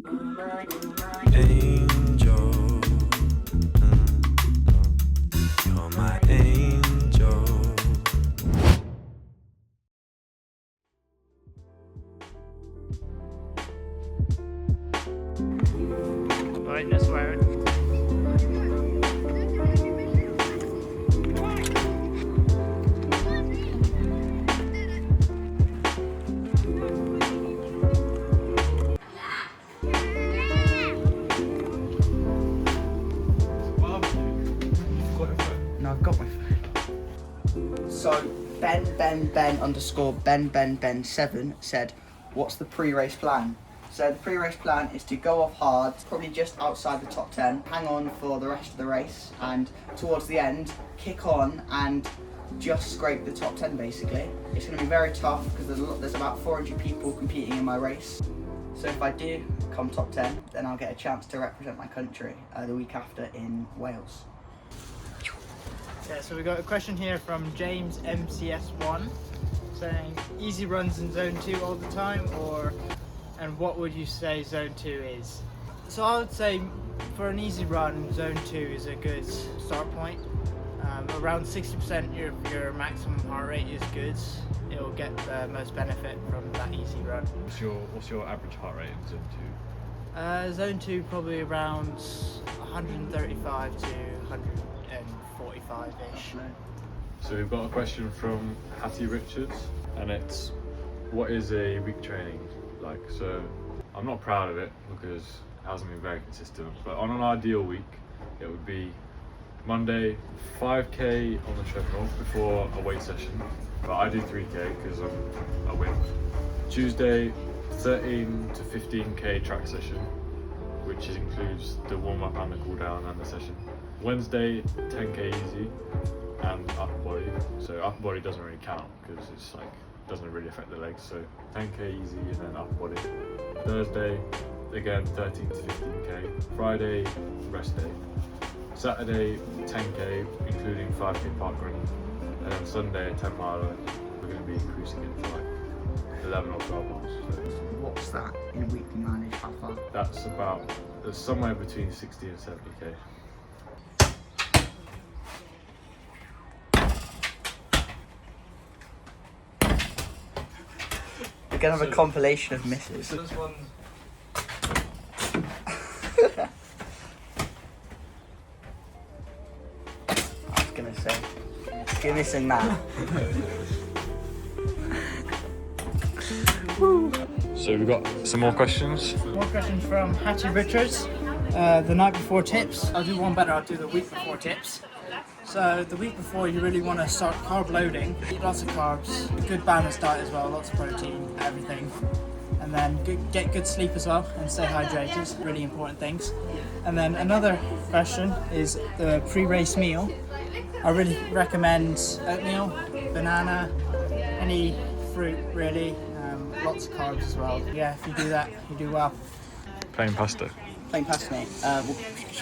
Angel, you're my angel. Right, no swearing. No, I've got my phone. So Ben_Ben_Ben7 said, "What's the pre-race plan?" So the pre-race plan is to go off hard, probably just outside the top 10, hang on for the rest of the race, and towards the end, kick on and just scrape the top 10 basically. It's going to be very tough because there's about 400 people competing in my race. So if I do come top 10, then I'll get a chance to represent my country the week after in Wales. Yeah, so we got a question here from James MCS1 saying, easy runs in zone 2 all the time, and what would you say zone 2 is? So I would say for an easy run, zone 2 is a good start point. Around 60% of your maximum heart rate is good. It will get the most benefit from that easy run. What's your average heart rate in zone 2? Zone 2 probably around 135 to 145-ish. So we've got a question from Hattie Richards, and it's, what is a week training like? So I'm not proud of it because it hasn't been very consistent, but on an ideal week it would be Monday 5k on the treadmill before a weight session, but I do 3k because I win. Tuesday 13 to 15k track session, which includes the warm-up and the cool-down and the session. Wednesday 10k easy and upper body, so upper body doesn't really count because it's like doesn't really affect the legs, so 10k easy and then upper body. Thursday again 13 to 15k. Friday rest day. Saturday 10k including 5k park run, and then Sunday a 10 miler. We're going to be increasing it to like 11 or 12 miles. So What's that in weekly mileage? How far? that's somewhere between 60 and 70k. We're gonna have a compilation of misses. This one. I was gonna say, you're missing that. So we've got some more questions. More questions from Hattie Richards. The night before tips. I'll do one better, I'll do the week before tips. So the week before you really want to start carb loading. Eat lots of carbs, good balanced diet as well, lots of protein, everything. And then get good sleep as well and stay hydrated, really important things. And then another question is the pre-race meal. I really recommend oatmeal, banana, any fruit really, lots of carbs as well. Yeah, if you do that, you do well. Plain pasta. Plain pasta, mate. We'll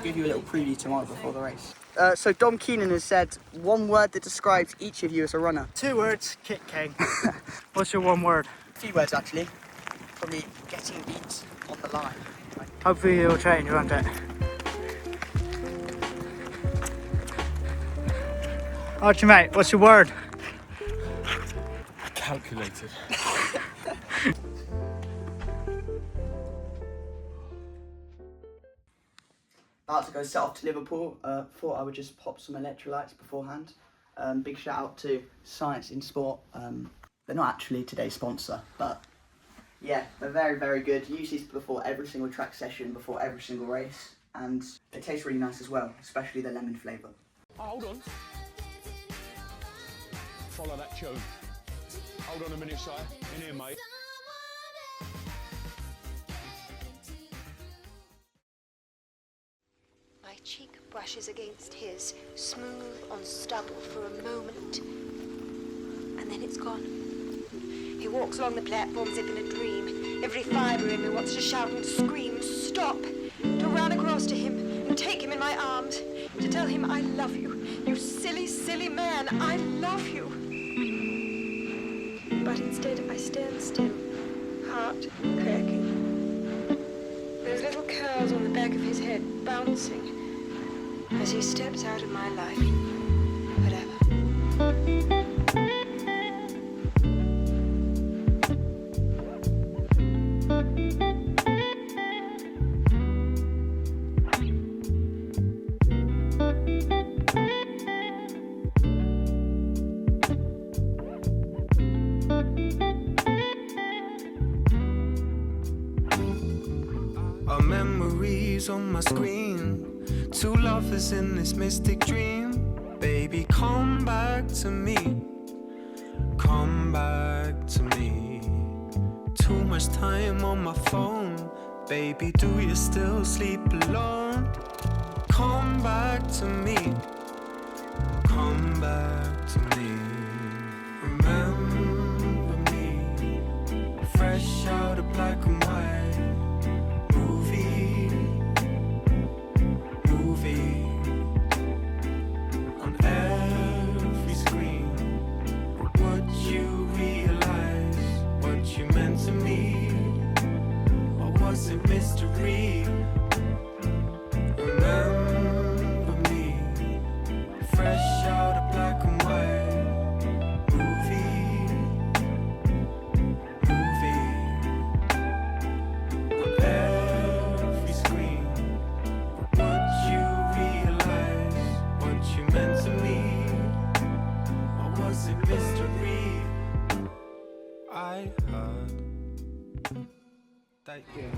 give you a little preview tomorrow before the race. So Dom Keenan has said one word that describes each of you as a runner. 2 words, Kit King. What's your one word? A few words actually. Probably getting beat on the line. Hopefully it'll change, won't it? Archie mate, what's your word? Calculated. About to go set off to Liverpool. Thought I would just pop some electrolytes beforehand. Big shout out to Science in Sport. They're not actually today's sponsor, but yeah, they're very, very good. Use these before every single track session, before every single race, and they taste really nice as well, especially the lemon flavour. Oh, hold on. Follow that tune. Hold on a minute, sire. In here, mate. My cheek brushes against his, smooth on stubble for a moment, and then it's gone. He walks along the platform as if in a dream. Every fibre in me wants to shout and scream, stop, to run across to him and take him in my arms, to tell him I love you. You silly, silly man, I love you. But instead I stand still, heart cracking. his head bouncing as he steps out of my life forever. Our memories on my screen, two lovers in this mystic dream. Baby, come back to me, come back to me. Too much time on my phone, baby, do you still sleep alone? Come back to me, come back to me. Remember me, fresh out of black and white. On every screen, but would you realize what you meant to me, or was it mystery? Remember me, fresh out of black and white. Movie on every screen. Would you realize what you meant to me, or was it mystery? I heard that you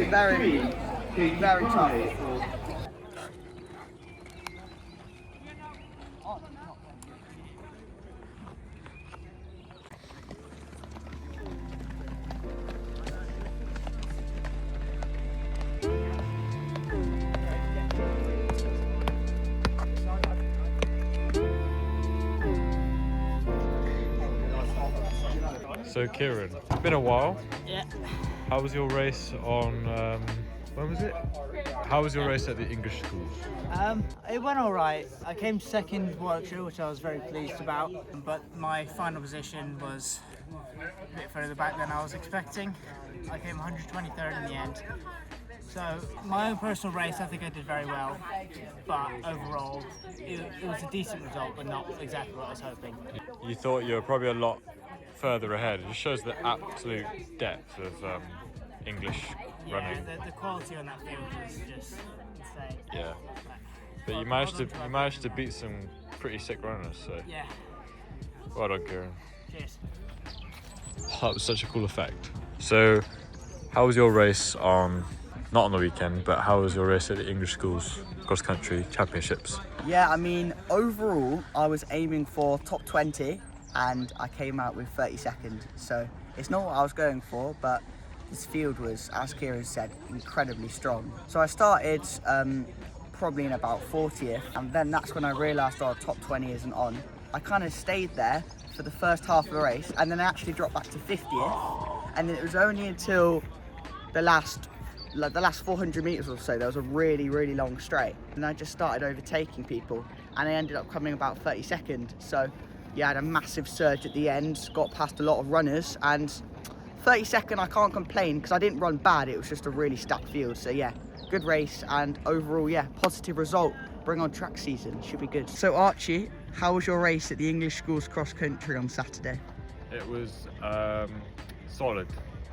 Very tough. So Kieran, it's been a while. Yeah. How was your race on, when was it? How was your race at the English schools? It went all right. I came second Warwickshire, which I was very pleased about, but my final position was a bit further back than I was expecting. I came 123rd in the end. So my own personal race, I think I did very well, but overall, it was a decent result, but not exactly what I was hoping. You thought you were probably a lot further ahead. It just shows the absolute depth of English running. Yeah, the quality on that field was just insane. Yeah. But you managed to beat some pretty sick runners, so Yeah, well done, Kieran. cheers. That was such a cool effect. So, how was your race on, not on the weekend, but how was your race at the English schools cross country championships? Yeah, I mean, overall, I was aiming for top 20 and I came out with 32nd. So it's not what I was going for, but this field was, as Kieran said, incredibly strong. So I started probably in about 40th, and then that's when I realised our top 20 isn't on. I kind of stayed there for the first half of the race, and then I actually dropped back to 50th, and then it was only until the last 400 metres or so, there was a really, really long straight, and I just started overtaking people, and I ended up coming about 32nd. So yeah, I had a massive surge at the end, got past a lot of runners, and 32nd, I can't complain because I didn't run bad, it was just a really stacked field. So yeah, good race, and overall, yeah, positive result. Bring on track season, should be good. So Archie, how was your race at the English schools cross country on Saturday? It was solid.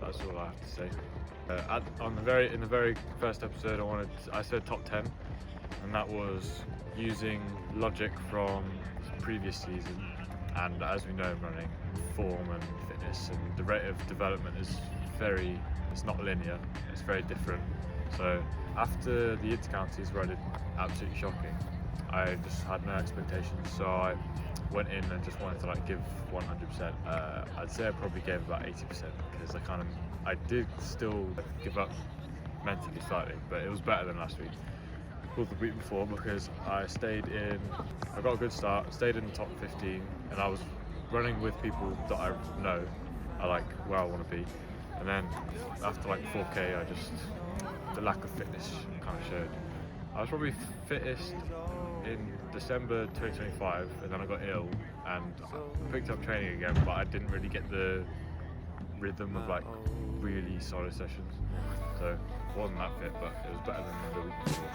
That's all I have to say. In the very first episode, I said top 10, and that was using logic from the previous season. And as we know in running, form and fitness and the rate of development is it's not linear, it's very different. So after the inter-counties where I did absolutely shocking, I just had no expectations, so I went in and just wanted to give 100%. I'd say I probably gave about 80% because I did still give up mentally slightly, but it was better than last week. Well, the week before, because I got a good start, stayed in the top 15, and I was running with people that I know, I like where I want to be. And then after 4K, the lack of fitness kind of showed. I was probably fittest in December 2025, and then I got ill and I picked up training again, but I didn't really get the rhythm of like really solid sessions. So it wasn't that fit, but it was better than the week before.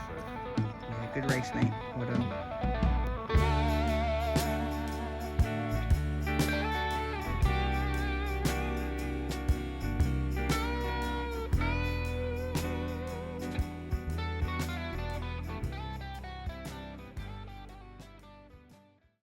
So Yeah, good race, mate. Well done.